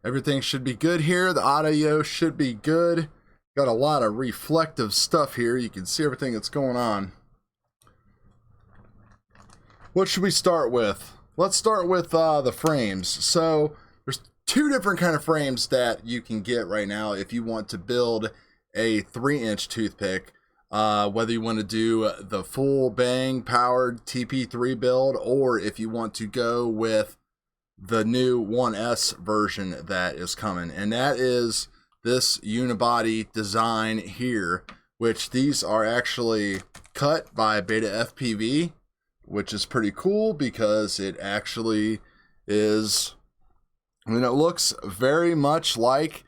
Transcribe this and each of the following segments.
Everything should be good here. The audio should be good. Got a lot of reflective stuff here. You can see everything that's going on. What should we start with? Let's start with the frames. So there's two different kind of frames that you can get right now if you want to build a 3-inch toothpick. Whether you want to do the full bang powered TP3 build, or if you want to go with the new 1S version that is coming, and that is this unibody design here, which these are actually cut by BETAFPV, which is pretty cool because it actually is, I mean, it looks very much like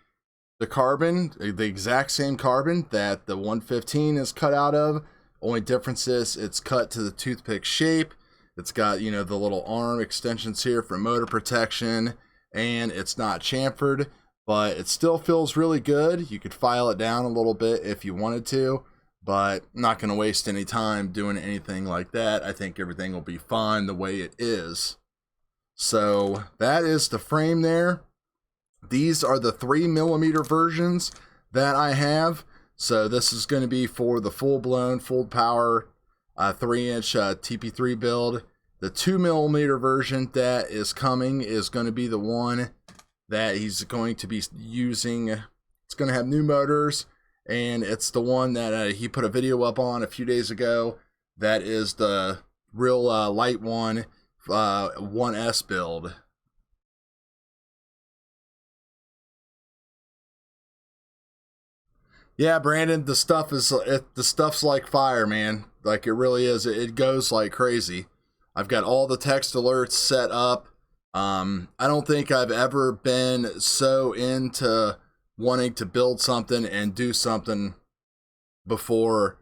the carbon, the exact same carbon that the 115 is cut out of. Only difference is it's cut to the toothpick shape. It's got, you know, the little arm extensions here for motor protection, and it's not chamfered, but it still feels really good. You could file it down a little bit if you wanted to, but I'm not going to waste any time doing anything like that. I think everything will be fine the way it is. So that is the frame there. These are the 3mm versions that I have. So this is going to be for the full-blown, full power 3-inch TP3 build. The 2mm version that is coming is going to be the one that he's going to be using. It's going to have new motors, and it's the one that he put a video up on a few days ago. That is the real light one, 1S build. Yeah, Brandon, the stuff's like fire, man. Like, it really is. It goes like crazy. I've got all the text alerts set up. I don't think I've ever been so into wanting to build something and do something before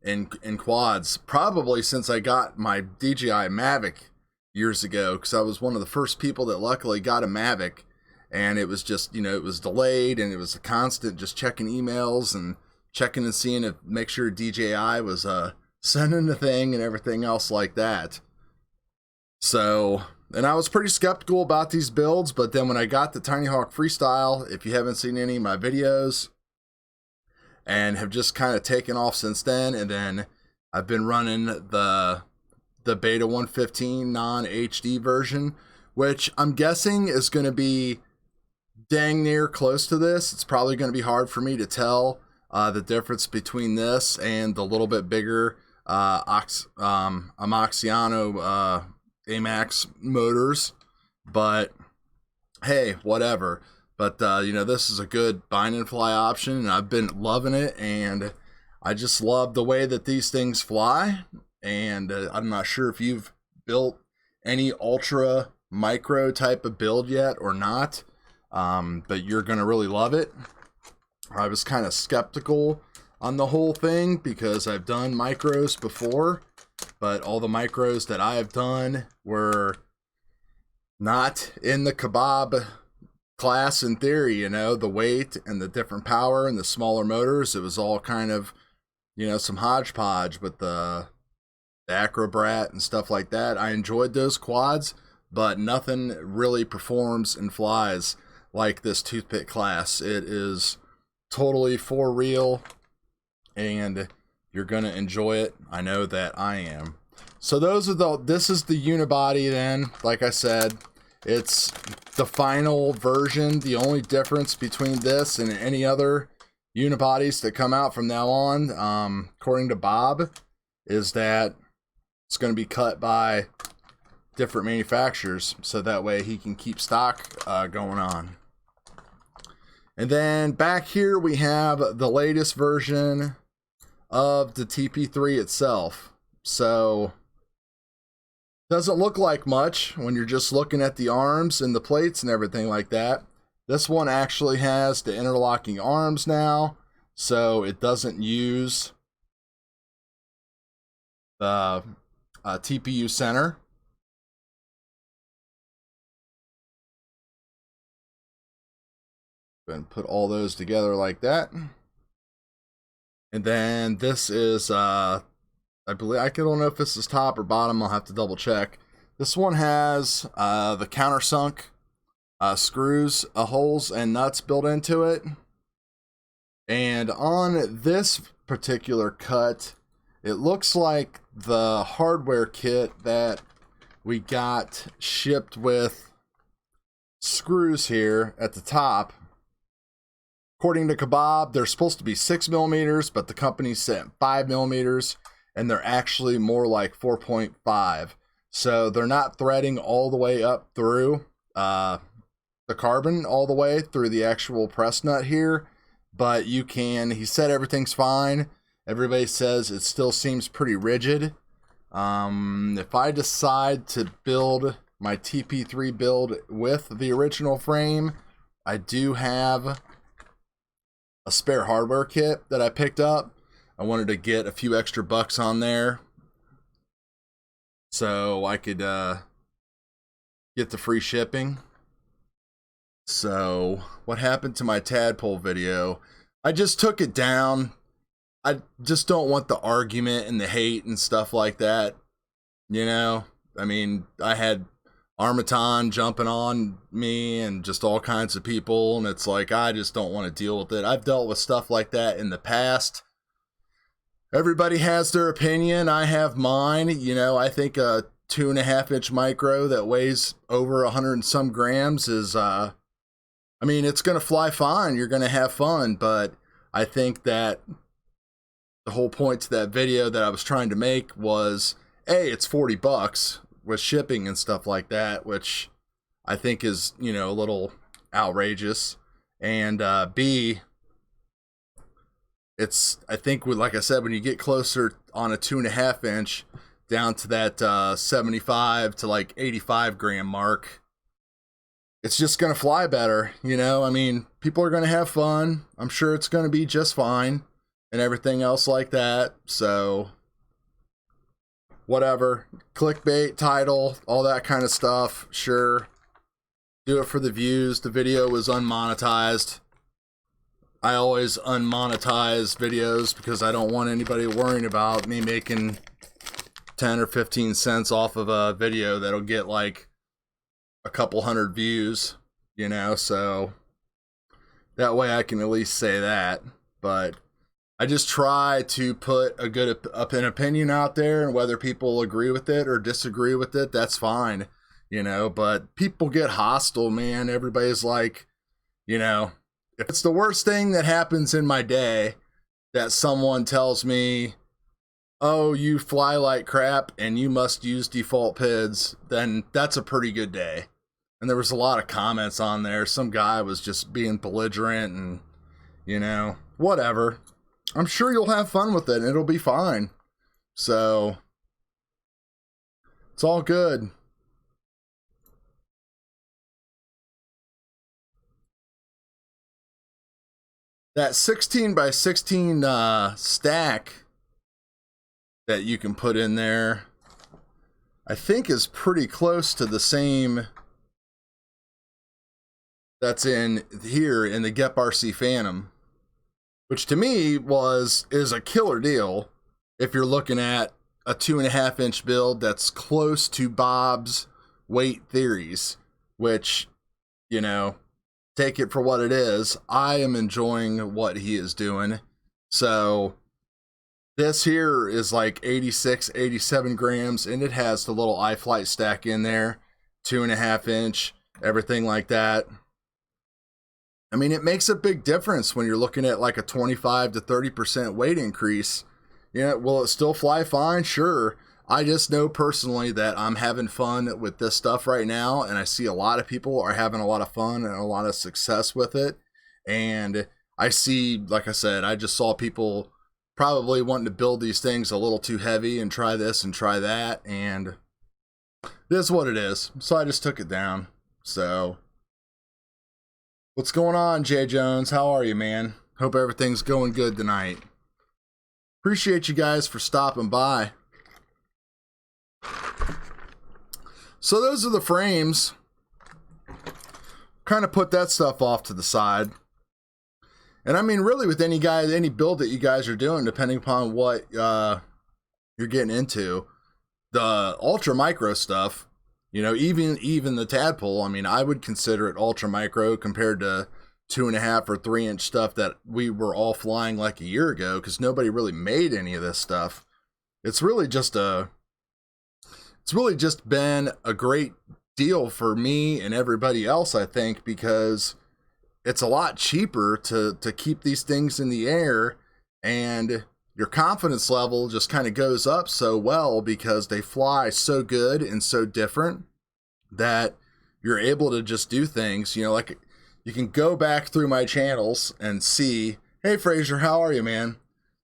in quads. Probably since I got my DJI Mavic years ago, because I was one of the first people that luckily got a Mavic. And it was just, you know, it was delayed, and it was a constant just checking emails and checking and seeing if, make sure DJI was sending the thing and everything else like that. So, and I was pretty skeptical about these builds, but then when I got the Tiny Hawk Freestyle, if you haven't seen any of my videos, and have just kind of taken off since then, and then I've been running the Beta 115 non-HD version, which I'm guessing is going to be dang near close to this. It's probably going to be hard for me to tell the difference between this and the little bit bigger Amaxiano AMAX motors, but hey, whatever. But you know, this is a good bind and fly option, and I've been loving it, and I just love the way that these things fly. And I'm not sure if you've built any ultra micro type of build yet or not, but you're gonna really love it. I was kind of skeptical on the whole thing because I've done micros before, but all the micros that I have done were not in the kebab class in theory. You know, the weight and the different power and the smaller motors, it was all kind of, you know, some hodgepodge. But the Acrobrat and stuff like that, I enjoyed those quads, but nothing really performs and flies like this toothpick class. It is totally for real, and you're gonna enjoy it. I know that I am. So this is the unibody then. Like I said, it's the final version. The only difference between this and any other unibodies that come out from now on, according to Bob, is that it's going to be cut by different manufacturers, so that way he can keep stock going on. And then back here we have the latest version of the TP3 itself. So doesn't look like much when you're just looking at the arms and the plates and everything like that. This one actually has the interlocking arms now, so it doesn't use the TPU center. And put all those together like that. And then this is I believe, I don't know if this is top or bottom, I'll have to double check. This one has the countersunk screws, holes, and nuts built into it. And on this particular cut, it looks like the hardware kit that we got shipped with screws here at the top. According to Kebab, they're supposed to be 6 millimeters, but the company sent 5 millimeters, and they're actually more like 4.5. So they're not threading all the way up through the carbon, all the way through the actual press nut here. But you can, he said everything's fine. Everybody says it still seems pretty rigid. If I decide to build my TP3 build with the original frame, I do have a spare hardware kit that I picked up. I wanted to get a few extra bucks on there so I could get the free shipping. So what happened to my tadpole video? I just took it down. I just don't want the argument and the hate and stuff like that. You know, I mean, I had Armaton jumping on me and just all kinds of people, and it's like, I just don't want to deal with it. I've dealt with stuff like that in the past. Everybody has their opinion. I have mine. You know, I think a 2.5-inch micro that weighs over 100 and some grams is, I mean, it's going to fly fine. You're going to have fun, but I think that the whole point to that video that I was trying to make was, A, it's 40 bucks with shipping and stuff like that, which I think is, you know, a little outrageous. And B, it's, I think, like I said, when you get closer on a 2.5-inch down to that 75 to like 85 gram mark, it's just going to fly better. You know, I mean, people are going to have fun. I'm sure it's going to be just fine and everything else like that. So whatever, clickbait, title, all that kind of stuff, sure, do it for the views. The video was unmonetized. I always unmonetize videos because I don't want anybody worrying about me making 10 or 15 cents off of a video that'll get like a couple hundred views, you know, so that way I can at least say that. But I just try to put a good an opinion out there, and whether people agree with it or disagree with it, that's fine, you know. But people get hostile, man. Everybody's like, you know, if it's the worst thing that happens in my day that someone tells me, oh, you fly like crap and you must use default PIDs, then that's a pretty good day. And there was a lot of comments on there. Some guy was just being belligerent and, you know, whatever. I'm sure you'll have fun with it and it'll be fine. So it's all good. That 16 by 16 stack that you can put in there, I think is pretty close to the same that's in here in the GEP RC Phantom, which to me is a killer deal if you're looking at a 2.5-inch build that's close to Bob's weight theories, which, you know, take it for what it is. I am enjoying what he is doing. So this here is like 86, 87 grams, and it has the little iFlight stack in there, 2.5-inch, everything like that. I mean, it makes a big difference when you're looking at like a 25 to 30% weight increase. You know, will it still fly fine? Sure. I just know personally that I'm having fun with this stuff right now, and I see a lot of people are having a lot of fun and a lot of success with it. And I see, like I said, I just saw people probably wanting to build these things a little too heavy and try this and try that, and this is what it is. So I just took it down. So what's going on, Jay Jones? How are you, man? Hope everything's going good tonight. Appreciate you guys for stopping by. So those are the frames. Kind of put that stuff off to the side. And I mean, really, with any build that you guys are doing, depending upon what you're getting into, the ultra micro stuff, You know, even the Tadpole, I mean, I would consider it ultra micro compared to 2.5 or 3 inch stuff that we were all flying like a year ago, because nobody really made any of this stuff. It's really just been a great deal for me and everybody else, I think, because it's a lot cheaper to keep these things in the air, and your confidence level just kind of goes up so well because they fly so good and so different that you're able to just do things, you know, like you can go back through my channels and see, hey Fraser, how are you, man?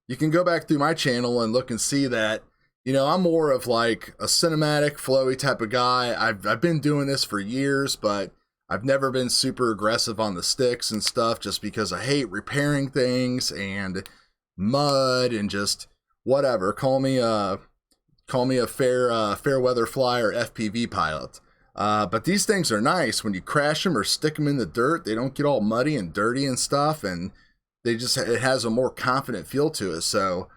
You can go back through my channel and look and see that, you know, I'm more of like a cinematic, flowy type of guy. I've been doing this for years, but I've never been super aggressive on the sticks and stuff just because I hate repairing things and mud and just whatever. Call me a fair weather flyer FPV pilot. But these things are nice. When you crash them or stick them in the dirt, they don't get all muddy and dirty and stuff, and it has a more confident feel to it. So,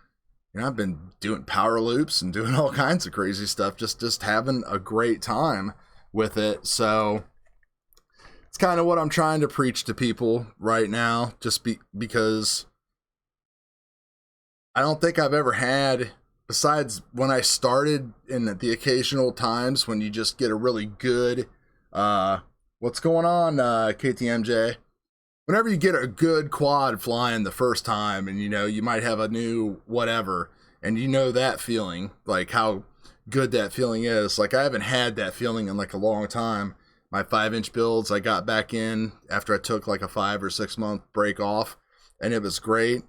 you know, I've been doing power loops and doing all kinds of crazy stuff, just having a great time with it. So it's kind of what I'm trying to preach to people right now, just because I don't think I've ever had, besides when I started in the occasional times when you just get a really good, what's going on, KTMJ? Whenever you get a good quad flying the first time, and you know, you might have a new whatever, and you know that feeling, like how good that feeling is. Like I haven't had that feeling in like a long time. My 5-inch builds, I got back in after I took like a 5 or 6 month break off, and it was great.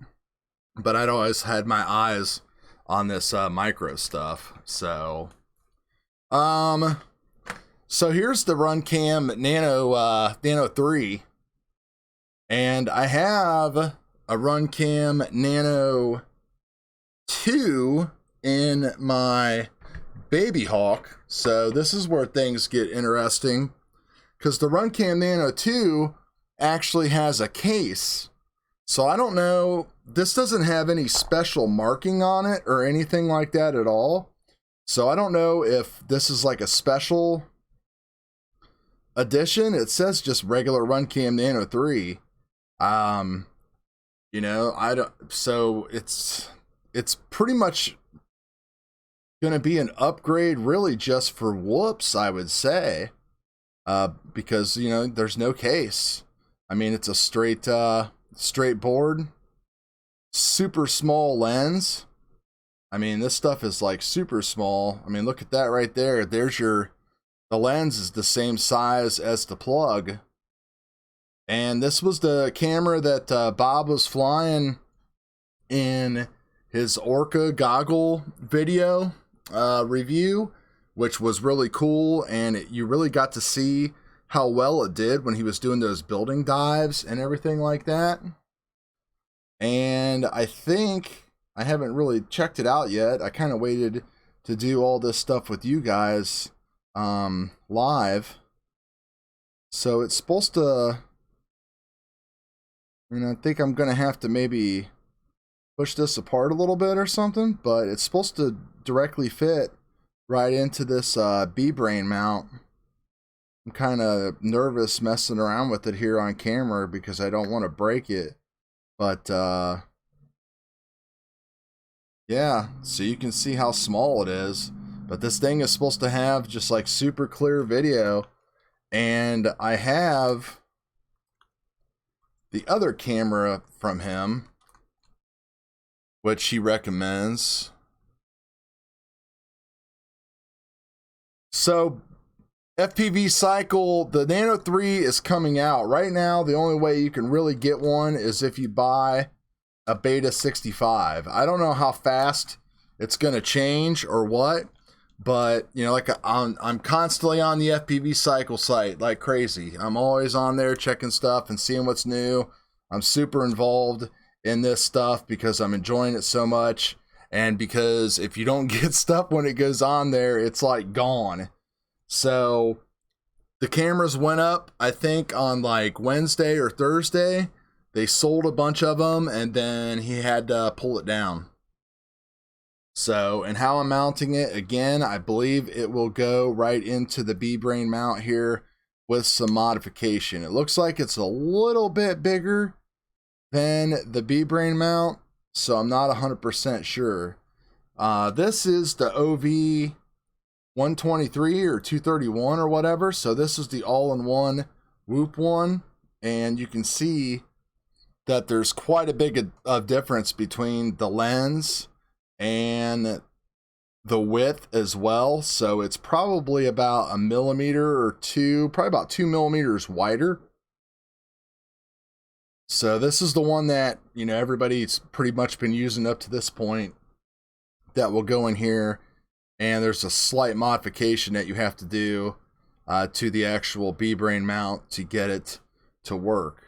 But I'd always had my eyes on this micro stuff. So here's the Runcam NANO3. And I have a Runcam NANO 2 in my Baby Hawk. So this is where things get interesting, because the Runcam NANO 2 actually has a case. So I don't know, this doesn't have any special marking on it or anything like that at all. So I don't know if this is like a special edition. It says just regular Runcam NANO 3. You know, I don't, so it's pretty much gonna be an upgrade really just for whoops, I would say, because, you know, there's no case. I mean, it's a straight board, super small lens. I mean, this stuff is like super small. I mean, look at that right there. The lens is the same size as the plug. And this was the camera that Bob was flying in his Orca goggle video review, which was really cool. And you really got to see how well it did when he was doing those building dives and everything like that. And I think, I haven't really checked it out yet. I kind of waited to do all this stuff with you guys live. So it's supposed to, I mean, I think I'm going to have to maybe push this apart a little bit or something, but it's supposed to directly fit right into this B-brain mount. I'm kind of nervous messing around with it here on camera because I don't want to break it. But yeah, so you can see how small it is. But this thing is supposed to have just like super clear video. And I have the other camera from him, which he recommends. So FPV cycle, the Nano 3 is coming out right now. The only way you can really get one is if you buy a Beta 65. I don't know how fast it's going to change or what, but you know, like I'm constantly on the FPV cycle site like crazy. I'm always on there checking stuff and seeing what's new. I'm super involved in this stuff because I'm enjoying it so much, and because if you don't get stuff when it goes on there, it's like gone. So the cameras went up, I think on like Wednesday or Thursday. They sold a bunch of them, and then he had to pull it down. So, and how I'm mounting it, again, I believe it will go right into the B-brain mount here with some modification. It looks like it's a little bit bigger than the B-brain mount, so I'm not 100% sure. This is the OV 123 or 231 or whatever, so this is the all-in-one Whoop one, and you can see that there's quite a big of difference between the lens and the width as well. So it's probably about 1 millimeter or 2, probably about 2 millimeters wider. So this is the one that, you know, everybody's pretty much been using up to this point that will go in here. And there's a slight modification that you have to do to the actual B-brain mount to get it to work.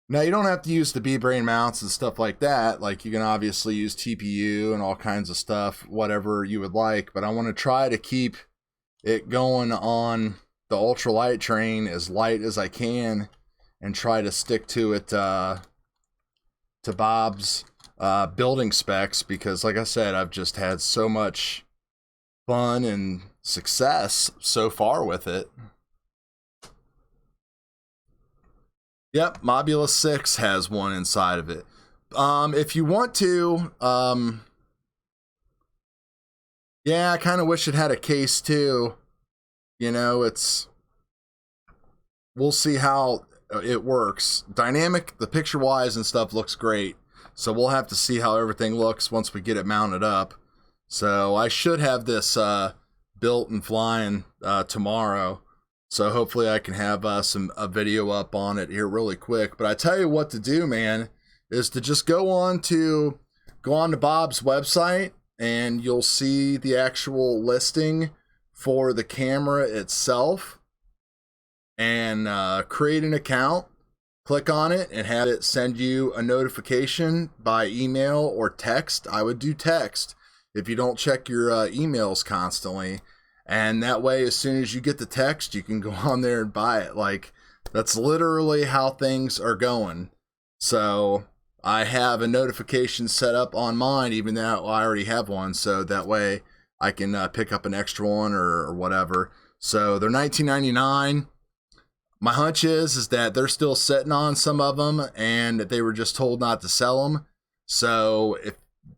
Now, you don't have to use the B-brain mounts and stuff like that. Like, you can obviously use TPU and all kinds of stuff, whatever you would like. But I want to try to keep it going on the ultralight train as light as I can and try to stick to it to Bob's building specs, because like I said, I've just had so much fun and success so far with it. Yep, Mobula 6 has one inside of it. If you want to, yeah, I kind of wish it had a case too. You know, we'll see how it works. Dynamic, the picture-wise and stuff looks great. So we'll have to see how everything looks once we get it mounted up. So I should have this built and flying tomorrow. So hopefully I can have a video up on it here really quick. But I tell you what to do, man, is to just go on to Bob's website, and you'll see the actual listing for the camera itself, and create an account, click on it, and have it send you a notification by email or text. I would do text if you don't check your emails constantly. And that way, as soon as you get the text, you can go on there and buy it. Like, that's literally how things are going. So I have a notification set up on mine, even though I already have one. So that way I can pick up an extra one or whatever. So they're $19.99. My hunch is that they're still sitting on some of them, and that they were just told not to sell them. So if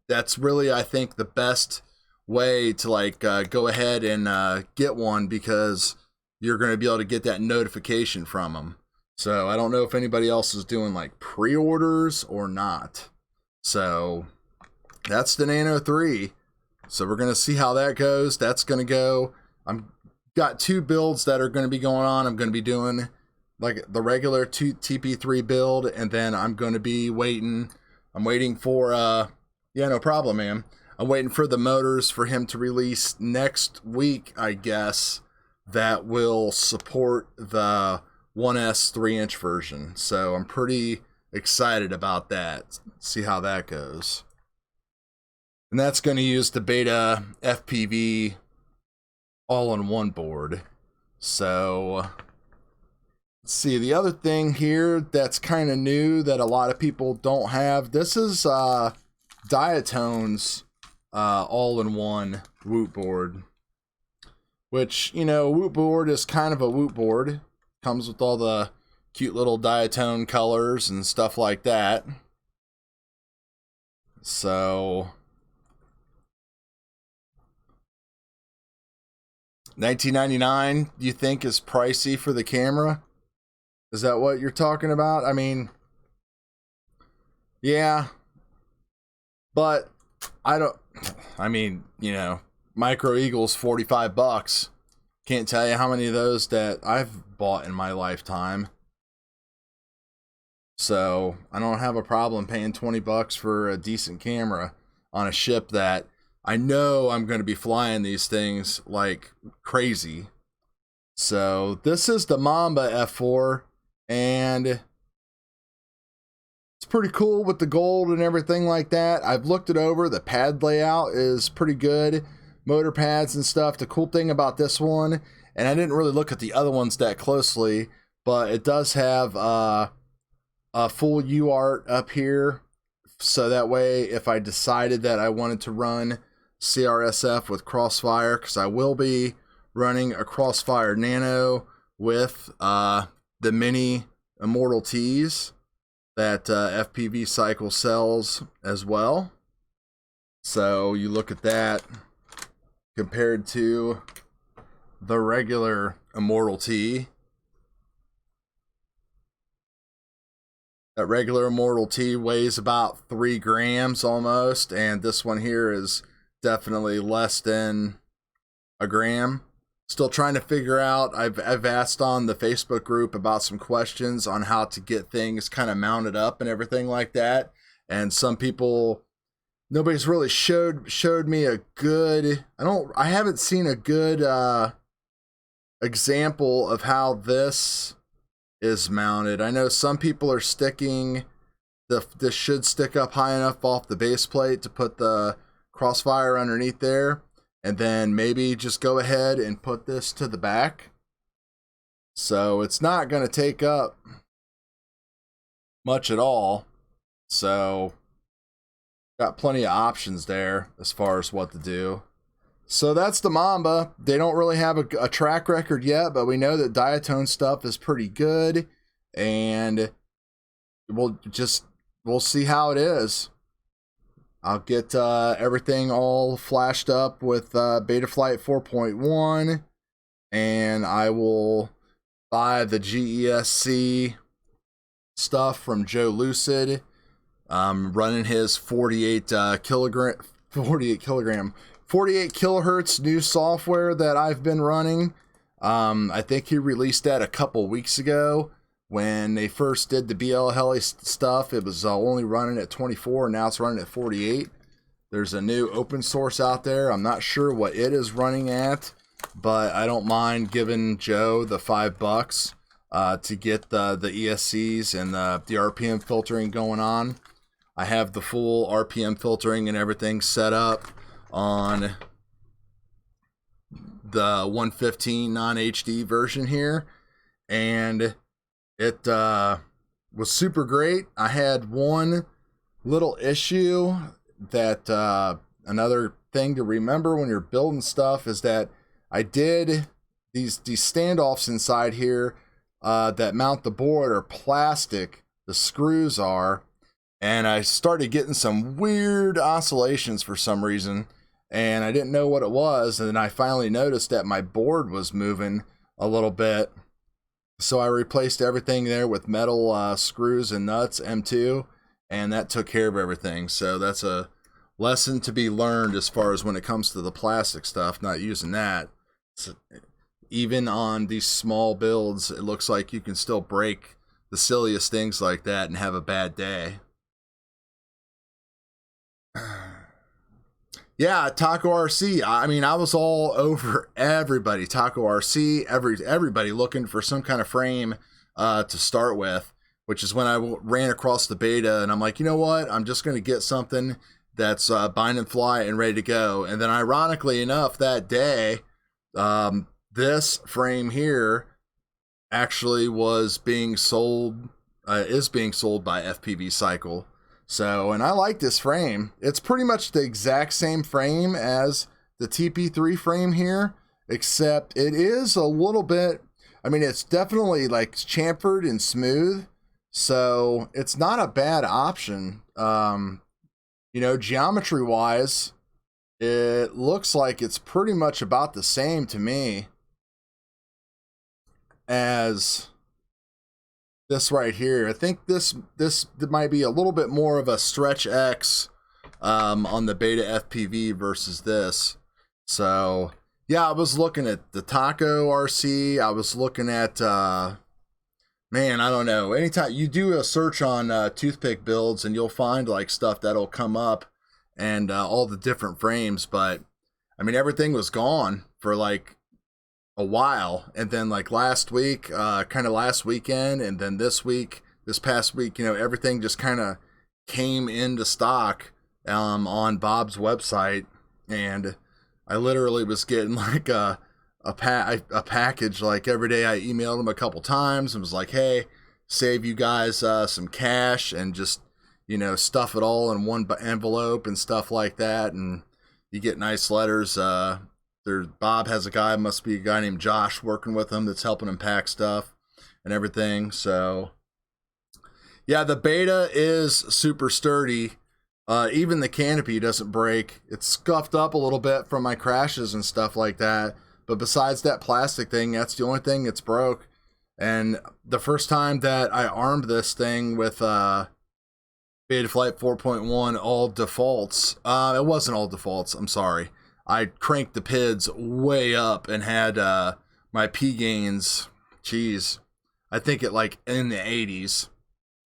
that's really, I think, the best way to like go ahead and get one, because you're going to be able to get that notification from them. So I don't know if anybody else is doing like pre-orders or not. So that's the NANO3. So we're going to see how that goes. That's going to go. I'm got 2 builds that are going to be going on. I'm going to be doing like the regular TP3 build, and then I'm going to be waiting. I'm waiting for yeah, no problem, man. I'm waiting for the motors for him to release next week, I guess, that will support the 1S 3-inch version. So I'm pretty excited about that. See how that goes. And that's going to use the BETAFPV all-in-one board. So let's see, the other thing here that's kind of new that a lot of people don't have. This is Diatone's all-in-one Whoop board, which, you know, Whoop board is kind of a Whoop board. Comes with all the cute little Diatone colors and stuff like that. So $19.99, you think is pricey for the camera? Is that what you're talking about? I mean, yeah, but I mean, you know, Micro Eagle's $45. Can't tell you how many of those that I've bought in my lifetime. So I don't have a problem paying $20 for a decent camera on a ship that I know I'm going to be flying these things like crazy. So this is the Mamba F4, and it's pretty cool with the gold and everything like that. I've looked it over. The pad layout is pretty good. Motor pads and stuff. The cool thing about this one, and I didn't really look at the other ones that closely, but it does have a full UART up here so that way if I decided that I wanted to run CRSF with Crossfire, because I will be running a Crossfire Nano with the mini Immortal T's that FPV Cycle sells as well. So you look at that compared to the regular Immortal T. That regular Immortal T weighs about 3 grams almost, and this one here is definitely less than a gram. Still trying to figure out, I've asked on the Facebook group about some questions on how to get things kind of mounted up and everything like that. And some people, nobody's really showed me a good, I haven't seen a good example of how this is mounted. I know some people are sticking, this should stick up high enough off the base plate to put the Crossfire underneath there, and then maybe just go ahead and put this to the back. So it's not going to take up much at all. So got plenty of options there as far as what to do. So that's the Mamba. They don't really have a track record yet, but we know that diatone stuff is pretty good, and we'll see how it is. I'll get everything all flashed up with Betaflight 4.1, and I will buy the GESC stuff from Joe Lucid. Running his 48 kilohertz new software that I've been running. I think he released that a couple weeks ago when they first did the BL Heli stuff. It was only running at 24, and now it's running at 48. There's a new open source out there. I'm not sure what it is running at, but I don't mind giving Joe the $5 to get the ESCs and the RPM filtering going on. I have the full RPM filtering and everything set up on the 115 non-HD version here, and it was super great. I had one little issue that another thing to remember when you're building stuff is that I did these standoffs inside here that mount the board are plastic, the screws are, and I started getting some weird oscillations for some reason, and I didn't know what it was, and then I finally noticed that my board was moving a little bit. So I replaced everything there with metal screws and nuts, M2, and that took care of everything. So that's a lesson to be learned as far as when it comes to the plastic stuff, not using that. So even on these small builds, it looks like you can still break the silliest things like that and have a bad day. Yeah, Taco RC. I mean, I was all over everybody. Taco RC, everybody looking for some kind of frame to start with, which is when I ran across the beta, and I'm like, you know what? I'm just going to get something that's bind and fly and ready to go. And then ironically enough, that day, this frame here actually was being sold, is being sold by FPV Cycle. So, and I like this frame. It's pretty much the exact same frame as the TP3 frame here, except it is a little bit, I mean, it's definitely like chamfered and smooth. So it's not a bad option. You know, geometry wise, it looks like it's pretty much about the same to me as this right here. I think this might be a little bit more of a Stretch X on the Beta FPV versus this. So yeah, I was looking at the Taco RC. I was looking at man, I don't know. Anytime you do a search on toothpick builds, and you'll find like stuff that'll come up and all the different frames. But I mean, everything was gone for like a while, and then like last week, kind of last weekend, and then this past week, you know, everything just kind of came into stock on Bob's website, and I literally was getting like a package like every day. I emailed him a couple times and was like, hey, save you guys some cash, and just, you know, stuff it all in one envelope and stuff like that, and you get nice letters. Bob has a guy, must be a guy named Josh working with him that's helping him pack stuff and everything. So yeah, the Beta is super sturdy. Even the canopy doesn't break. It's scuffed up a little bit from my crashes and stuff like that. But besides that plastic thing, that's the only thing that's broke. And the first time that I armed this thing with Betaflight 4.1 all defaults, it wasn't all defaults, I'm sorry. I cranked the PIDs way up and had my P gains, geez, I think it like in the 80s.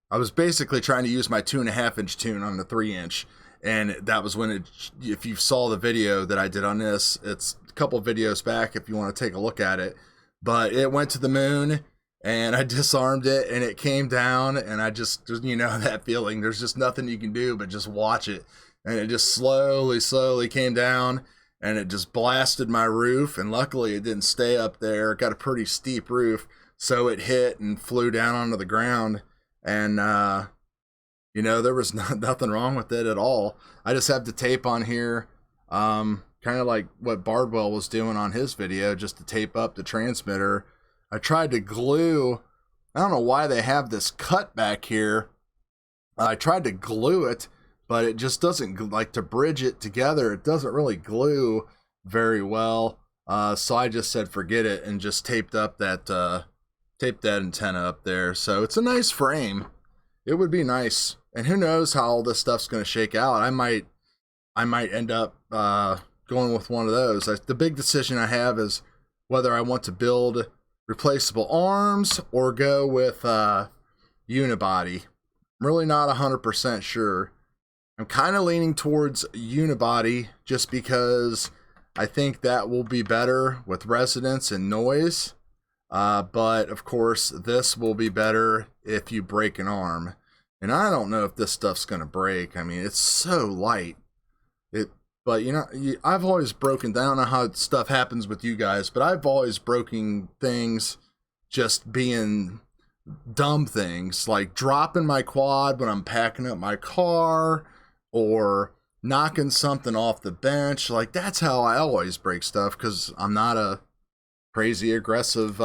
I was basically trying to use my 2.5-inch tune on the 3-inch, and that was when it, if you saw the video that I did on this, it's a couple videos back if you want to take a look at it, but it went to the moon, and I disarmed it, and it came down, and I just, you know, that feeling, there's just nothing you can do but just watch it, and it just slowly came down, and it just blasted my roof, and luckily it didn't stay up there. It got a pretty steep roof, so it hit and flew down onto the ground. And you know, there was nothing wrong with it at all. I just have the tape on here, kind of like what Bardwell was doing on his video, just to tape up the transmitter. I tried to glue, I don't know why they have this cut back here. I tried to glue it, but it just doesn't, like, to bridge it together, it doesn't really glue very well. So I just said forget it and just taped up that antenna up there. So it's a nice frame. It would be nice. And who knows how all this stuff's going to shake out. I might end up going with one of those. The big decision I have is whether I want to build replaceable arms or go with unibody. I'm really not 100% sure. I'm kind of leaning towards unibody just because I think that will be better with resonance and noise. But of course, this will be better if you break an arm. And I don't know if this stuff's going to break. I mean, it's so light. But you know, I've always broken down on how stuff happens with you guys, but I've always broken things just being dumb things, like dropping my quad when I'm packing up my car, or knocking something off the bench. Like, that's how I always break stuff, because I'm not a crazy aggressive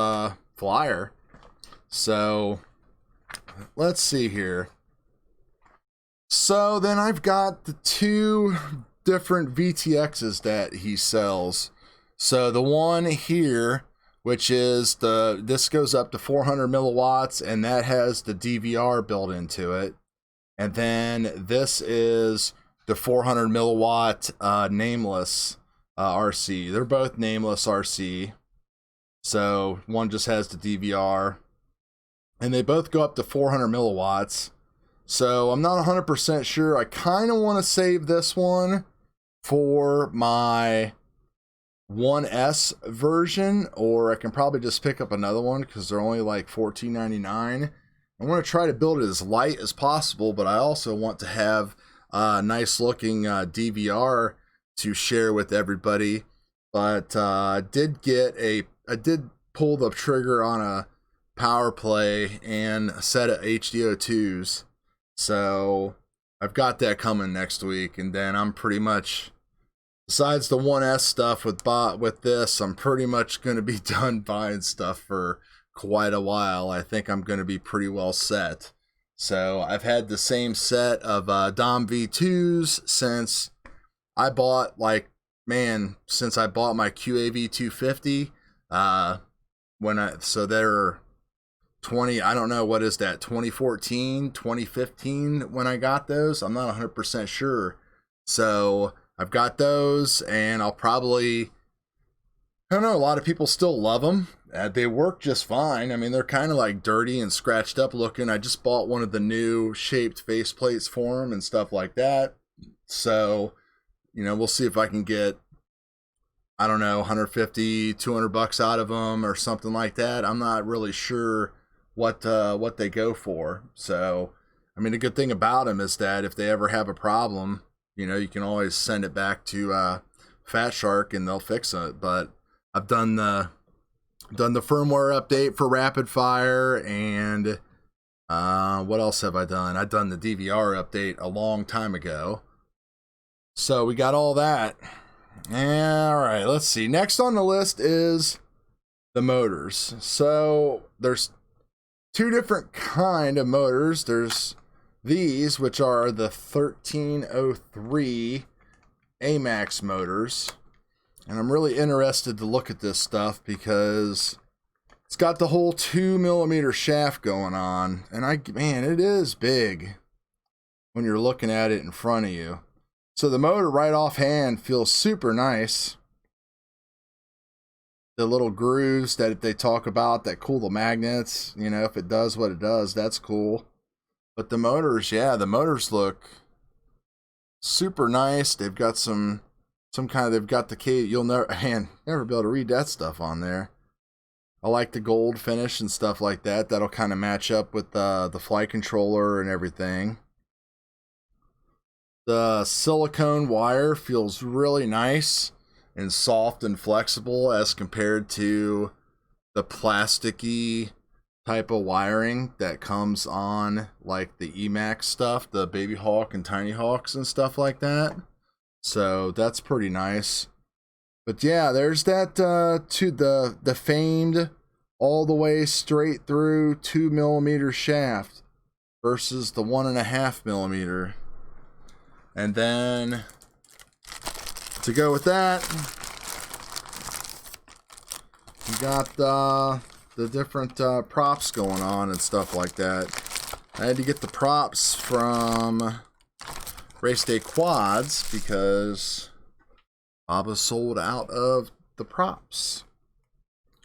flyer. So let's see here. So then I've got the two different VTXs that he sells. So the one here, which is this goes up to 400 milliwatts, and that has the DVR built into it. And then this is the 400 milliwatt nameless RC. They're both nameless RC. So one just has the DVR, and they both go up to 400 milliwatts. So I'm not 100% sure. I kind of want to save this one for my 1S version, or I can probably just pick up another one because they're only like $14.99. I want to try to build it as light as possible, but I also want to have a nice looking DVR to share with everybody. But I did pull the trigger on a power play and a set of HDO2s. So I've got that coming next week, and then I'm pretty much, besides the 1S stuff with this, I'm pretty much going to be done buying stuff for quite a while. I think I'm going to be pretty well set. So I've had the same set of Dom V2s since I bought, since I bought my QAV 250. So they're 20, I don't know, what is that, 2014, 2015 when I got those? I'm not 100% sure. So I've got those, and I'll probably, I don't know, a lot of people still love them. They work just fine. I mean, they're kind of like dirty and scratched up looking. I just bought one of the new shaped face plates for them and stuff like that. So, you know, we'll see if I can get, I don't know, 150, 200 bucks out of them or something like that. I'm not really sure what they go for. So, I mean, the good thing about them is that if they ever have a problem, you know, you can always send it back to Fat Shark and they'll fix it. But I've done the firmware update for Rapid Fire, and What else have I done? I've done the DVR update a long time ago. So we got all that. All right, let's see. Next on the list is the motors. So there's two different kind of motors. There's these, which are the 1303 AMAX motors. And I'm really interested to look at this stuff because it's got the whole 2mm shaft going on. And man, it is big when you're looking at it in front of you. So the motor right offhand feels super nice. The little grooves that they talk about that cool the magnets, you know, if it does what it does, that's cool. But the motors, yeah, the motors look super nice. They've got some kind of, they've got the key. You'll never be able to read that stuff on there. I like the gold finish and stuff like that. That'll kind of match up with the flight controller and everything. The silicone wire feels really nice and soft and flexible as compared to the plasticky type of wiring that comes on like the Emax stuff, the Baby Hawk and Tiny Hawks and stuff like that. So that's pretty nice. But yeah, there's that to the famed all the way straight through 2mm shaft versus the 1.5mm. And then to go with that, you got the different props going on and stuff like that. I had to get the props from Race Day Quads because Baba sold out of the props.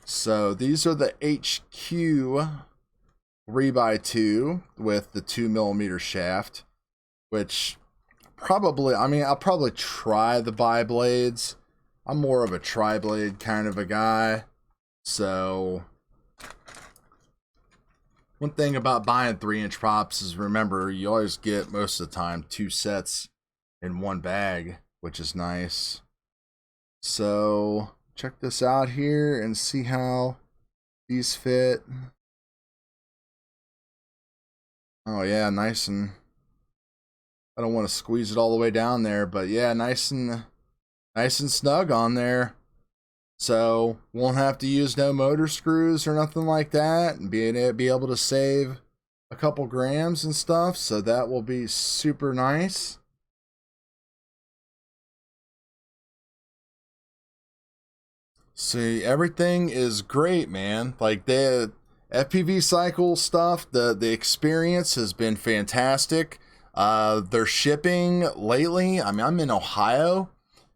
So these are the HQ 3x2 with the 2mm shaft, which probably, I mean, I'll probably try the bi-blades. I'm more of a tri-blade kind of a guy. So one thing about buying 3-inch props is, remember, you always get most of the time 2 sets in one bag, which is nice. So check this out here and see how these fit. Oh yeah, nice, and I don't want to squeeze it all the way down there, but yeah, nice and snug on there. So won't have to use no motor screws or nothing like that, and be able to save a couple grams and stuff. So that will be super nice. See, everything is great, man. Like the FPV cycle stuff, the experience has been fantastic. Their shipping lately, I mean, I'm in Ohio,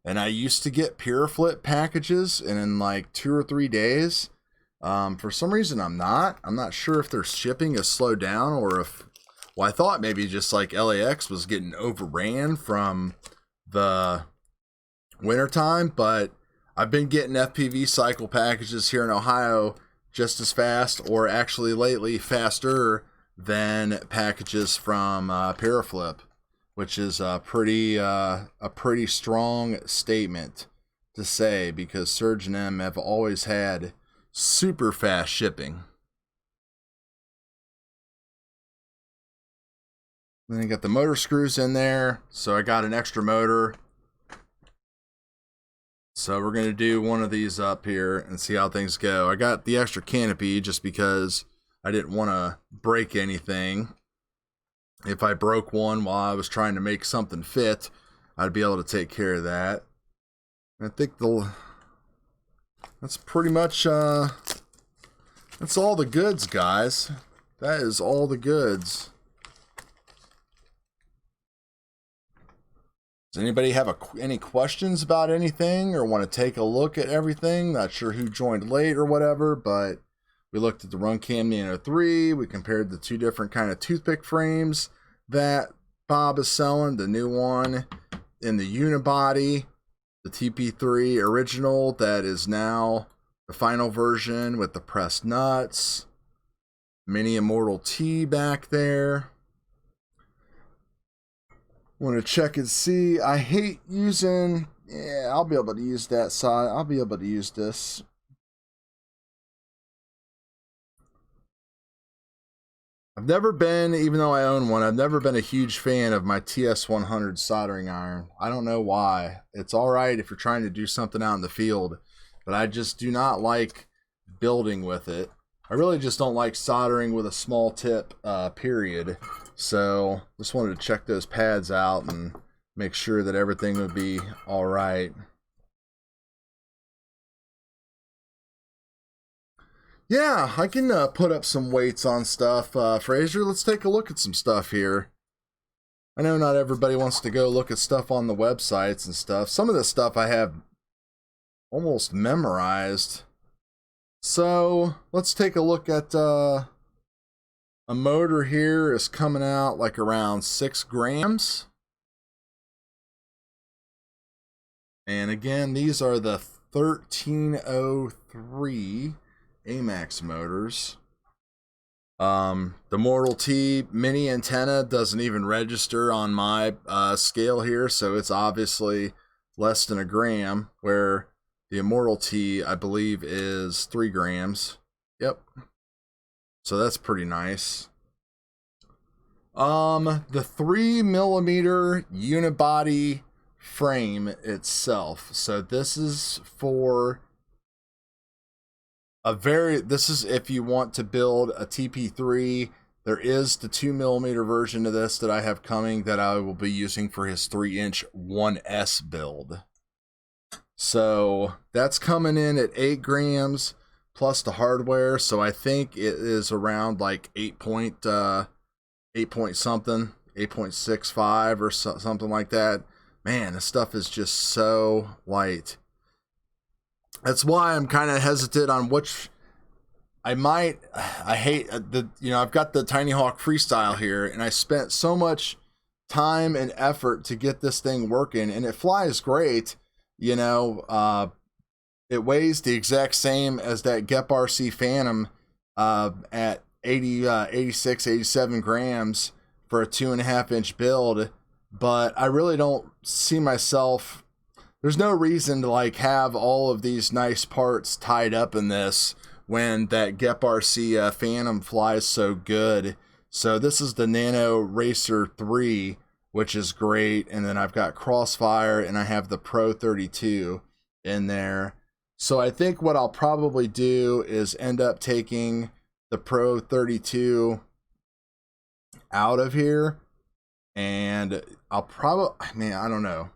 and I used to get PureFlip packages in like 2 or 3 days. For some reason, I'm not sure if their shipping is slowed down or if, well, I thought maybe just like LAX was getting overran from the wintertime, but I've been getting FPV cycle packages here in Ohio just as fast, or actually lately faster than packages from PureFlip, which is a pretty strong statement to say, because Surge and M have always had super fast shipping. Then you got the motor screws in there, so I got an extra motor. So we're going to do one of these up here and see how things go. I got the extra canopy just because I didn't want to break anything. If I broke one while I was trying to make something fit, I'd be able to take care of that. I think that's pretty much, that's all the goods, guys. That is all the goods. Does anybody have any questions about anything or want to take a look at everything? Not sure who joined late or whatever, but we looked at the Runcam NANO3. We compared the 2 different kind of toothpick frames that Bob is selling. The new one in the unibody, the TP3 original that is now the final version with the pressed nuts. Mini Immortal T back there. Want to check and see. I hate using, yeah, I'll be able to use that side. I'll be able to use this. I've never been, even though I own one, I've never been a huge fan of my TS100 soldering iron. I don't know why. It's all right if you're trying to do something out in the field, but I just do not like building with it. I really just don't like soldering with a small tip, period. So just wanted to check those pads out and make sure that everything would be all right. Yeah, I can put up some weights on stuff. Fraser, let's take a look at some stuff here. I know not everybody wants to go look at stuff on the websites and stuff. Some of this stuff I have almost memorized. So let's take a look at a motor here is coming out like around 6 grams. And again, these are the 1303 AMAX motors. The Mortal T mini antenna doesn't even register on my scale here, so it's obviously less than a gram, where the Immortal T, I believe, is 3 grams. Yep. So that's pretty nice. The 3mm unibody frame itself. So this is for this is if you want to build a TP3. There is the 2mm version of this that I have coming that I will be using for his 3-inch 1S build. So that's coming in at 8 grams plus the hardware. So I think it is around like 8 point something, 8.65 or something like that. Man, this stuff is just so light. That's why I'm kind of hesitant on which I hate the, I've got the Tiny Hawk Freestyle here, and I spent so much time and effort to get this thing working, and it flies great. It weighs the exact same as that Gep RC Phantom at 86, 87 grams for a 2.5-inch build, but I really don't see myself. There's no reason to like have all of these nice parts tied up in this when that Gep RC Phantom flies so good. So this is the Nano Racer 3, which is great. And then I've got Crossfire and I have the Pro 32 in there. So I think what I'll probably do is end up taking the Pro 32 out of here. And I'll probably, I don't know.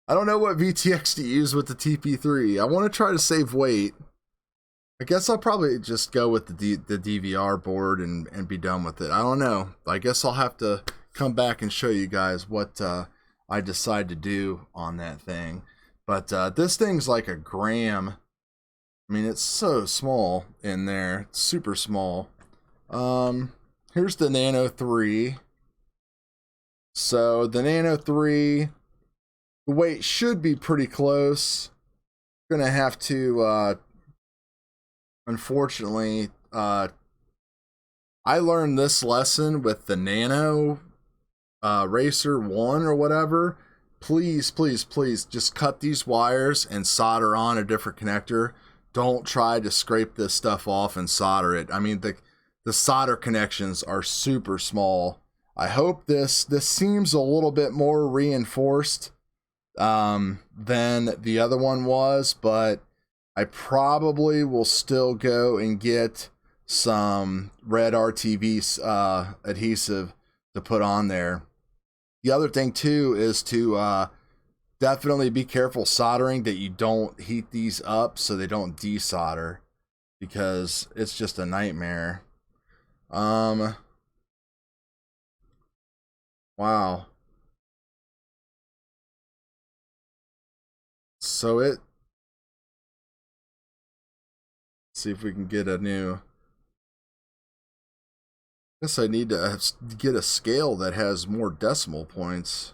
I don't know what VTX to use with the TP3. I want to try to save weight. I guess I'll probably just go with the DVR board and be done with it. I don't know. I guess I'll have to come back and show you guys what I decide to do on that thing. But this thing's like a gram. I mean, it's so small in there. It's super small. Here's the Nano 3. So the Nano 3... the weight should be pretty close. Gonna have to, unfortunately, I learned this lesson with the Nano Racer 1 or whatever. Please, please, please just cut these wires and solder on a different connector. Don't try to scrape this stuff off and solder it. I mean, the solder connections are super small. I hope this seems a little bit more reinforced than the other one was, but I probably will still go and get some red RTV adhesive to put on there. The other thing too is to definitely be careful soldering that you don't heat these up so they don't desolder, because it's just a nightmare. Wow. So let's see if we can get a new. I guess I need to get a scale that has more decimal points.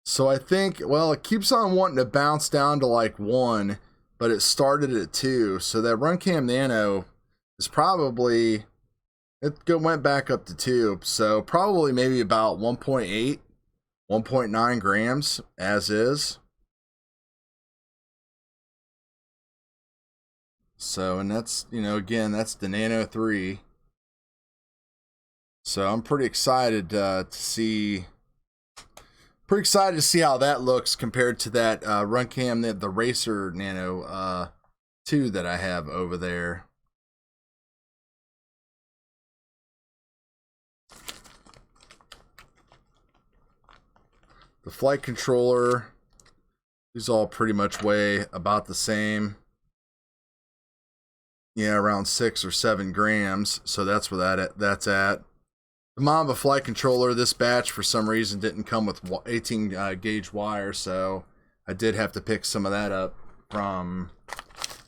So I think, well, it keeps on wanting to bounce down to like 1, but it started at 2. So that Runcam Nano is probably, went back up to 2. So probably maybe about 1.8, 1.9 grams as is. So, and that's, again, that's the Nano 3. So I'm pretty excited to see. Pretty excited to see how that looks compared to that Runcam, the Racer Nano 2 that I have over there. The flight controller, these all pretty much weigh about the same. Yeah, around 6 or 7 grams. So that's where that's at. The Mamba flight controller, this batch for some reason didn't come with 18 gauge wire, so I did have to pick some of that up from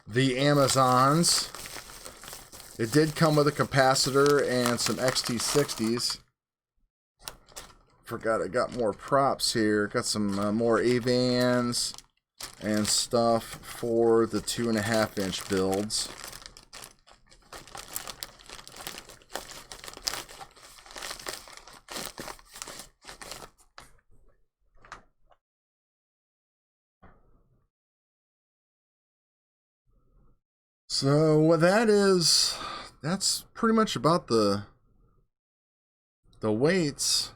the Amazons. It did come with a capacitor and some XT60s. Forgot I got more props here. Got some more A-bands and stuff for the 2.5-inch builds. So what that's pretty much about the weights.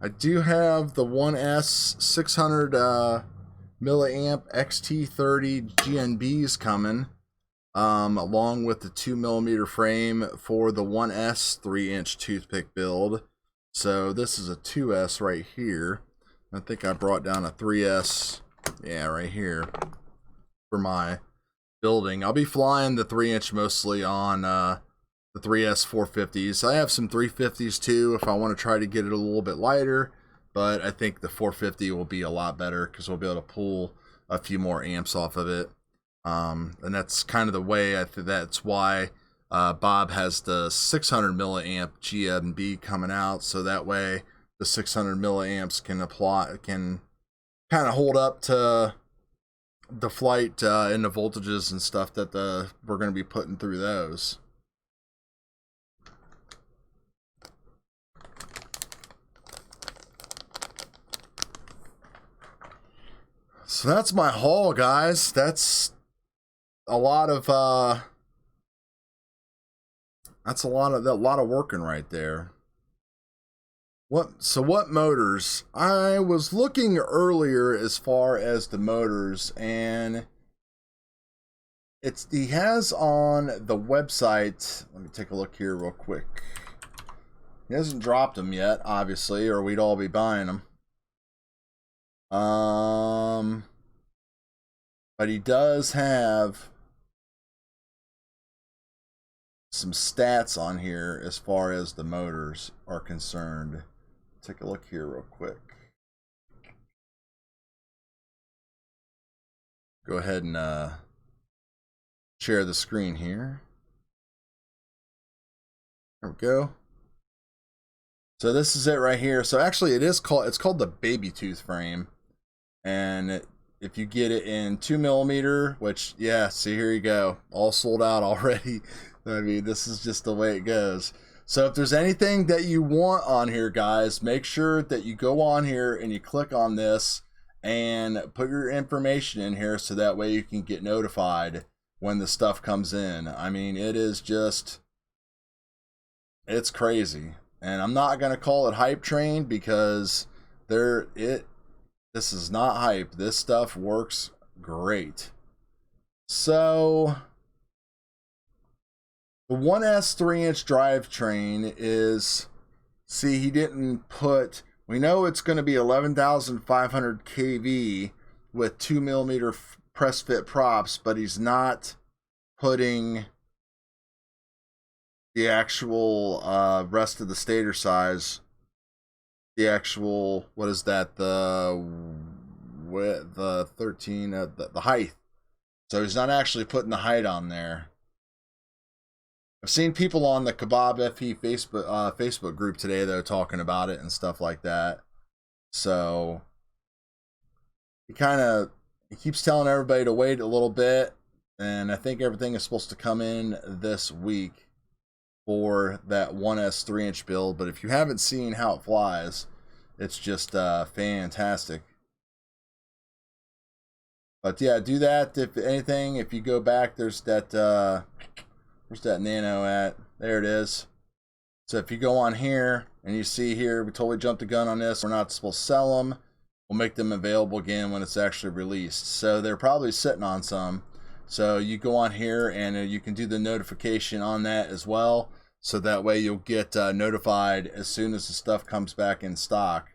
I do have the 1S 600 milliamp XT30 GNBs coming, along with the 2mm frame for the 1S 3-inch toothpick build. So this is a 2S right here. I think I brought down a 3S, yeah, right here for my building. I'll be flying the 3-inch mostly on the 3S 450s. I have some 350s too if I want to try to get it a little bit lighter, but I think the 450 will be a lot better because we'll be able to pull a few more amps off of it. And that's kind of the way, that's why Bob has the 600 milliamp GNB coming out, so that way the 600 milliamps can kind of hold up to the flight and the voltages and stuff that we're going to be putting through those. So that's my haul, guys. That's a lot of working right there. What motors? I was looking earlier as far as the motors, and he has on the website. Let me take a look here real quick. He hasn't dropped them yet, obviously, or we'd all be buying them. But he does have some stats on here as far as the motors are concerned. Take a look here real quick. Go ahead and share the screen here. There we go. So this is it right here. So actually it's called the Babytooth frame. And if you get it in 2mm, which, yeah, see, here you go, all sold out already. I mean, this is just the way it goes. So if there's anything that you want on here, guys, make sure that you go on here and you click on this and put your information in here so that way you can get notified when the stuff comes in. I mean, it's crazy. And I'm not going to call it hype train because this is not hype. This stuff works great. So the 1S 3-inch drivetrain is, see, he didn't put, we know it's going to be 11,500 kV with 2mm press fit props, but he's not putting the actual rest of the stator size, the actual, what is that, the 13, the height. So he's not actually putting the height on there. I've seen people on the Kebab FE Facebook group today, though, talking about it and stuff like that. So he keeps telling everybody to wait a little bit, and I think everything is supposed to come in this week for that 1S 3-inch build. But if you haven't seen how it flies, it's just fantastic. But yeah, do that. If anything, if you go back, there's that where's that Nano at? There it is. So if you go on here and you see here, we totally jumped the gun on this. We're not supposed to sell them. We'll make them available again when it's actually released. So they're probably sitting on some. So you go on here and you can do the notification on that as well. So that way you'll get notified as soon as the stuff comes back in stock.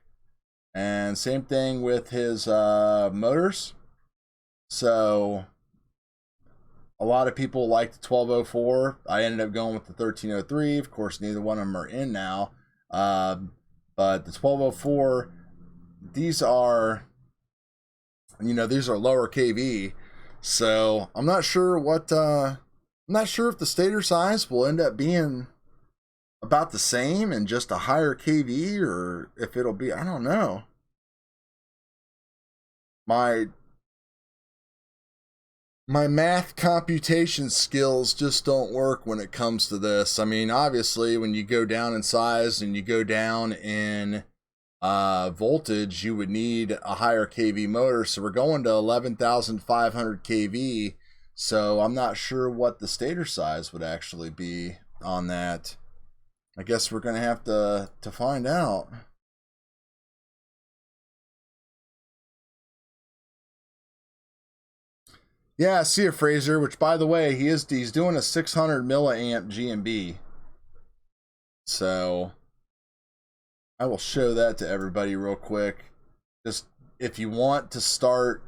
And same thing with his motors. So a lot of people like the 1204. I ended up going with the 1303. Of course, neither one of them are in now. But the 1204, these are, these are lower kV. So I'm not sure what, I'm not sure if the stator size will end up being about the same and just a higher kV, or if it'll be, I don't know. My math computation skills just don't work when it comes to this. I mean, obviously, when you go down in size and you go down in voltage, you would need a higher kV motor. So we're going to 11,500 kV. So I'm not sure what the stator size would actually be on that. I guess we're going to have to find out. Yeah, I see a Fraser, which by the way, he's doing a 600 milliamp GMB. So I will show that to everybody real quick. Just if you want to start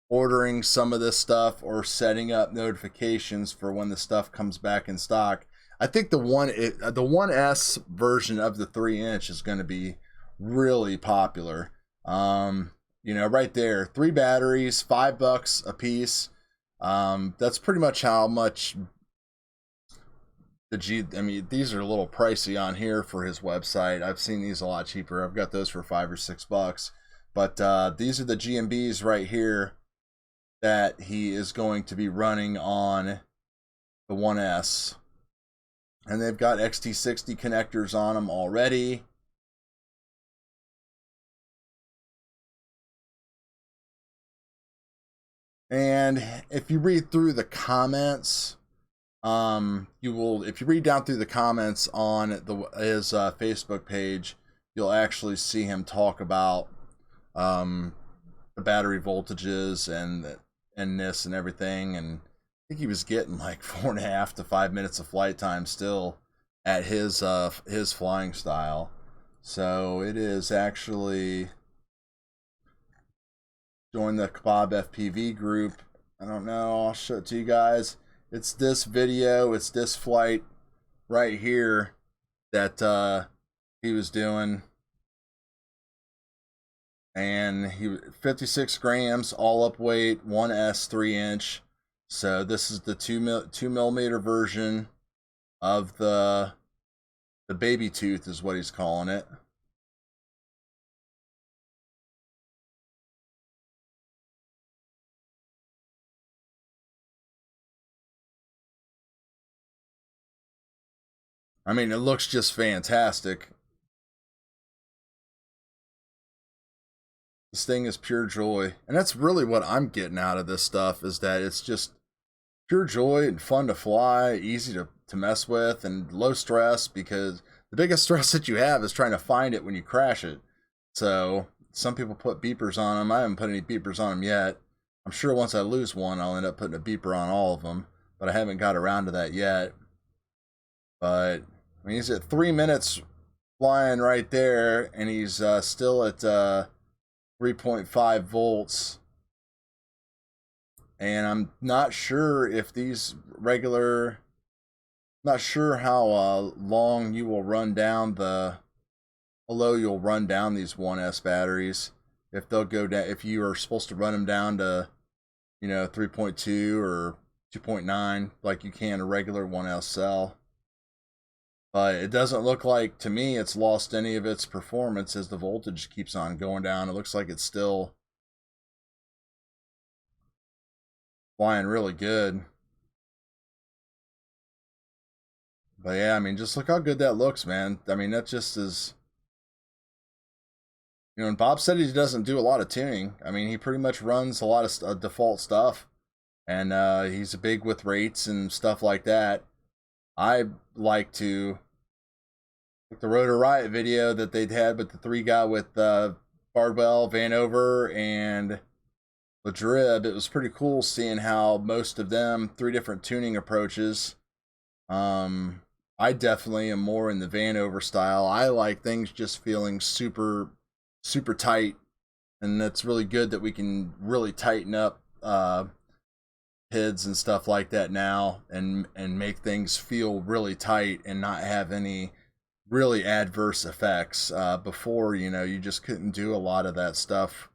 ordering some of this stuff or setting up notifications for when the stuff comes back in stock, I think the 1S version of the 3-inch is going to be really popular. Right there, 3 batteries, $5 a piece. That's pretty much how much I mean, these are a little pricey on here for his website. I've seen these a lot cheaper. I've got those for $5 or $6. But these are the GMBs right here that he is going to be running on the 1S. And they've got XT60 connectors on them already. And if you read through the comments, if you read down through the comments on his Facebook page, you'll actually see him talk about the battery voltages and this and everything. And I think he was getting like 4.5 to 5 minutes of flight time still at his flying style. So it is actually, join the BETAFPV group. I don't know, I'll show it to you guys. It's this video, it's this flight right here that he was doing. And he 56 grams, all up weight, 1S 3-inch. So this is the 2 millimeter version of the Babytooth is what he's calling it. I mean, it looks just fantastic. This thing is pure joy. And that's really what I'm getting out of this stuff, is that it's just pure joy and fun to fly, easy to mess with, and low stress, because the biggest stress that you have is trying to find it when you crash it. So some people put beepers on them. I haven't put any beepers on them yet. I'm sure once I lose one, I'll end up putting a beeper on all of them, but I haven't got around to that yet. But I mean, he's at 3 minutes flying right there, and he's still at 3.5 volts. And I'm not sure if these regular, not sure how long you will run down how low you'll run down these 1S batteries. If they'll go down, if you are supposed to run them down to, 3.2 or 2.9, like you can a regular 1S cell. But it doesn't look like, to me, it's lost any of its performance as the voltage keeps on going down. It looks like it's still flying really good. But yeah, I mean, just look how good that looks, man. I mean, that just is, and Bob said he doesn't do a lot of tuning. I mean, he pretty much runs a lot of default stuff. And he's big with rates and stuff like that. I like to Like the Rotor Riot video that they'd had with the 3 guy with Bardwell, Vanover, and Ladrib. It was pretty cool seeing how most of them 3 different tuning approaches. I definitely am more in the Vanover style. I like things just feeling super tight, and that's really good that we can really tighten up PIDs and stuff like that now, and make things feel really tight and not have any really adverse effects. Before, you know, you just couldn't do a lot of that stuff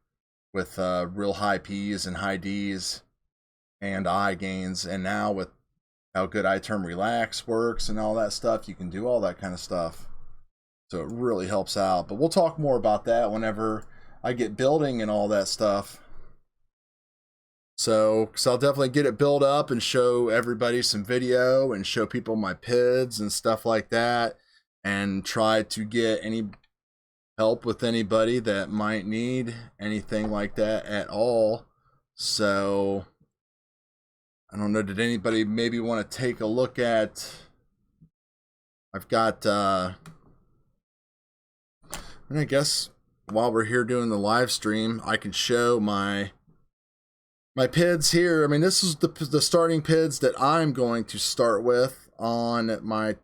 with real high P's and high D's and I gains, and now with how good iTerm Relax works and all that stuff, you can do all that kind of stuff. So it really helps out. But we'll talk more about that whenever I get building and all that stuff. So, because I'll definitely get it built up and show everybody some video and show people my PIDs and stuff like that, and try to get any help with anybody that might need anything like that at all. So I don't know, did anybody maybe want to take a look at, I've got and I guess while we're here doing the live stream, I can show my PIDs here. I mean, this is the starting PIDs that I'm going to start with on my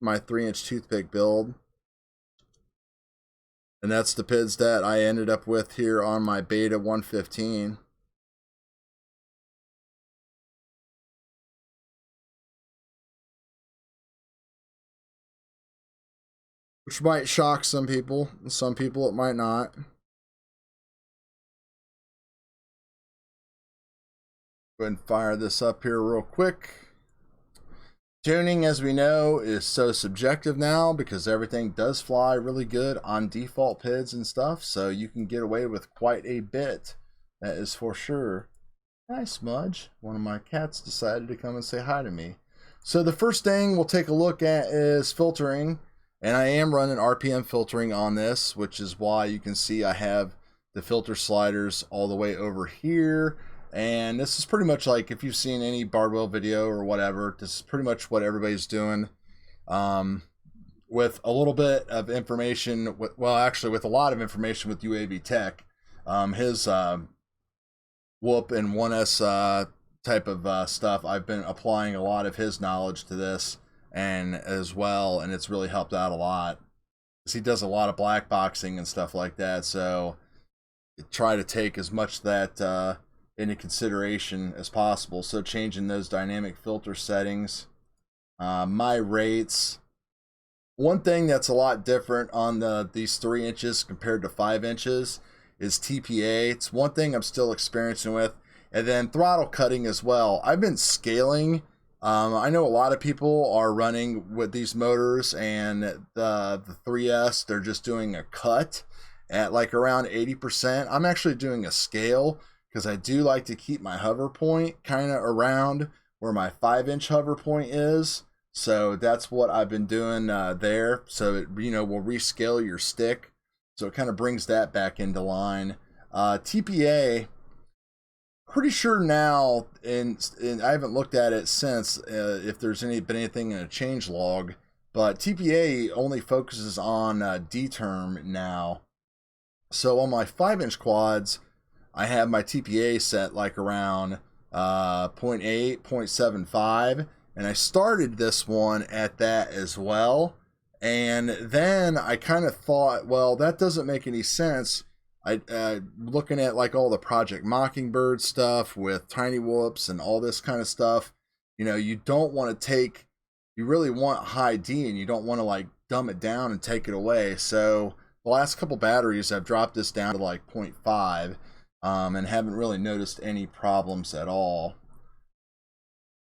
my 3-inch toothpick build. And that's the PIDs that I ended up with here on my Beta 115. Which might shock some people. Some people it might not. Go ahead and fire this up here real quick. Tuning, as we know, is so subjective now because everything does fly really good on default PIDs and stuff, so you can get away with quite a bit. That is for sure. Hi, Smudge. One of my cats decided to come and say hi to me. So the first thing we'll take a look at is filtering, and I am running RPM filtering on this, which is why you can see I have the filter sliders all the way over here. And this is pretty much like, if you've seen any Bardwell video or whatever, this is pretty much what everybody's doing, with a little bit of information, well, actually with a lot of information with UAV Tech. His Whoop and 1S type of stuff, I've been applying a lot of his knowledge to this and as well, and it's really helped out a lot. He does a lot of black boxing and stuff like that, so try to take as much of that into consideration as possible. So changing those dynamic filter settings, my rates. One thing that's a lot different on these 3 inches compared to 5 inches is TPA. It's one thing I'm still experiencing with, and then throttle cutting as well. I've been scaling. I know a lot of people are running with these motors, and the 3S, they're just doing a cut at like around 80%. I'm actually doing a scale because I do like to keep my hover point kind of around where my 5-inch hover point is. So that's what I've been doing there. So it, you know, will rescale your stick. So it kind of brings that back into line. TPA, pretty sure now, and I haven't looked at it since, if there's been anything in a change log, but TPA only focuses on D-term now. So on my 5-inch quads, I have my TPA set like around 0.8, 0.75, and I started this one at that as well. And then I kind of thought, well, that doesn't make any sense. Looking at like all the Project Mockingbird stuff with tiny whoops and all this kind of stuff, you know, you don't want to take, you really want high D, and you don't want to like dumb it down and take it away. So the last couple batteries, I've dropped this down to like 0.5, and haven't really noticed any problems at all.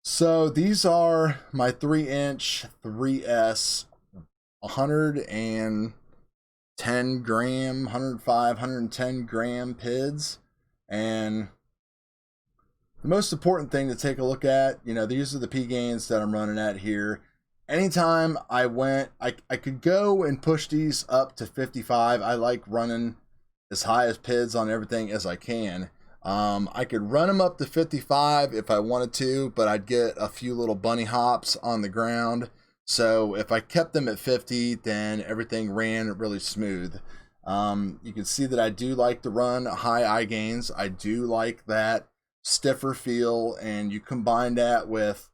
So these are my 3-inch 3S 110 gram, 105, 110 gram PIDs. And the most important thing to take a look at, you know, these are the P gains that I'm running at here. Anytime I went, I could go and push these up to 55. I like running as high as PIDs on everything as I can. I could run them up to 55 if I wanted to, but I'd get a few little bunny hops on the ground. So if I kept them at 50, then everything ran really smooth. You can see that I do like to run high eye gains. I do like that stiffer feel, and you combine that with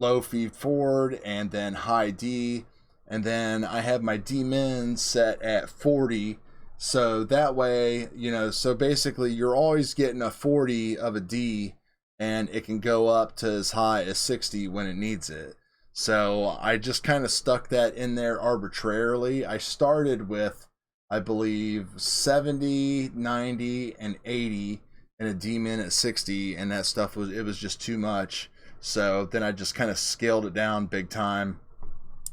low feed forward and then high D, and then I have my D min set at 40. So that way, you know, so basically you're always getting a 40 of a D, and it can go up to as high as 60 when it needs it. So I just kind of stuck that in there arbitrarily. I started with, I believe, 70, 90, and 80, and a D min at 60, and that stuff was just too much. So then I just kind of scaled it down big time,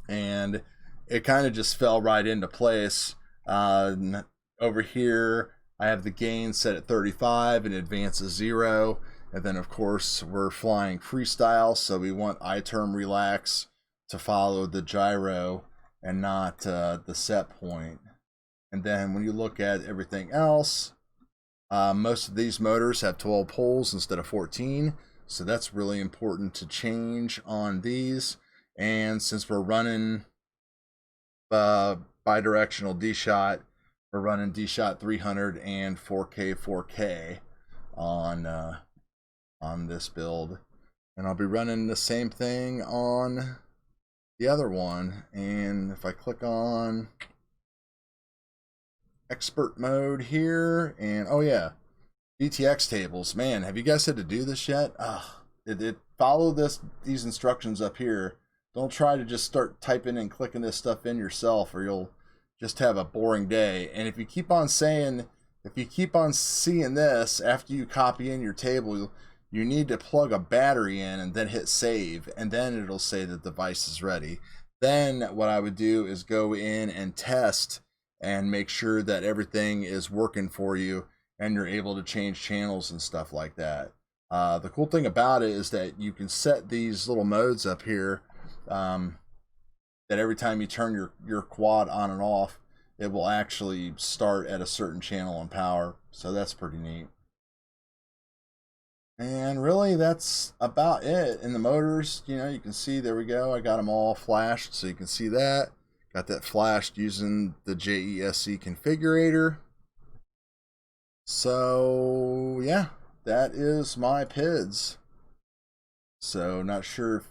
and it kind of just fell right into place. Over here, I have the gain set at 35 and advance is 0. And then, of course, we're flying freestyle, so we want I-term relax to follow the gyro and not the set point. And then when you look at everything else, most of these motors have 12 poles instead of 14. So that's really important to change on these. And since we're running bidirectional D-Shot, we're running D-Shot 300 and 4K on this build. And I'll be running the same thing on the other one. And if I click on expert mode here, and oh yeah, GTX tables, man, have you guys had to do this yet? Follow these instructions up here. Don't try to just start typing and clicking this stuff in yourself, or you'll just have a boring day. And if you keep on seeing this after you copy in your table, you need to plug a battery in and then hit save, and then it'll say the device is ready. Then what I would do is go in and test and make sure that everything is working for you and you're able to change channels and stuff like that. The cool thing about it is that you can set these little modes up here, that every time you turn your quad on and off, it will actually start at a certain channel and power. So that's pretty neat. And really, that's about it. In the motors, you know, you can see, there we go. I got them all flashed, so you can see that. Got that flashed using the JESC configurator. So, yeah, that is my PIDs. So, not sure if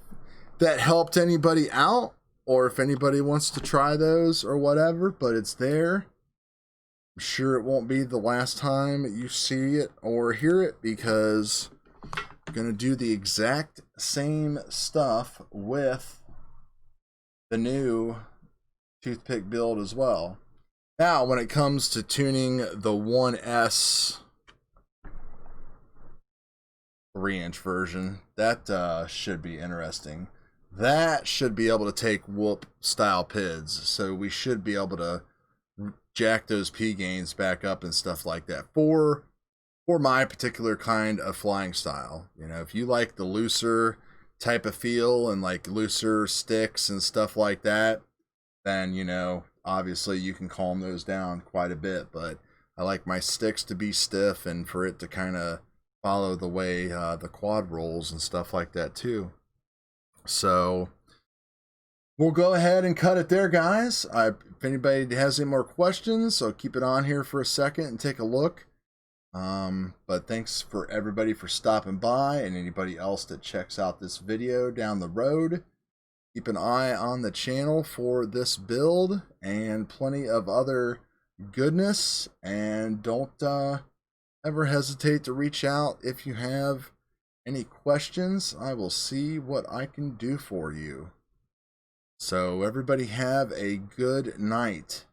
that helped anybody out, or if anybody wants to try those or whatever, but it's there. I'm sure it won't be the last time you see it or hear it, because I'm going to do the exact same stuff with the new toothpick build as well. Now, when it comes to tuning the 1S 3-inch version, that should be interesting. That should be able to take whoop style PIDs, so we should be able to jack those P gains back up and stuff like that for my particular kind of flying style. You know, if you like the looser type of feel and like looser sticks and stuff like that, then, you know, obviously you can calm those down quite a bit. But I like my sticks to be stiff and for it to kind of follow the way the quad rolls and stuff like that too. So we'll go ahead and cut it there, guys. If anybody has any more questions, I'll keep it on here for a second and take a look. But thanks for everybody for stopping by, and anybody else that checks out this video down the road. Keep an eye on the channel for this build and plenty of other goodness, and don't ever hesitate to reach out if you have any questions. I will see what I can do for you. So everybody have a good night.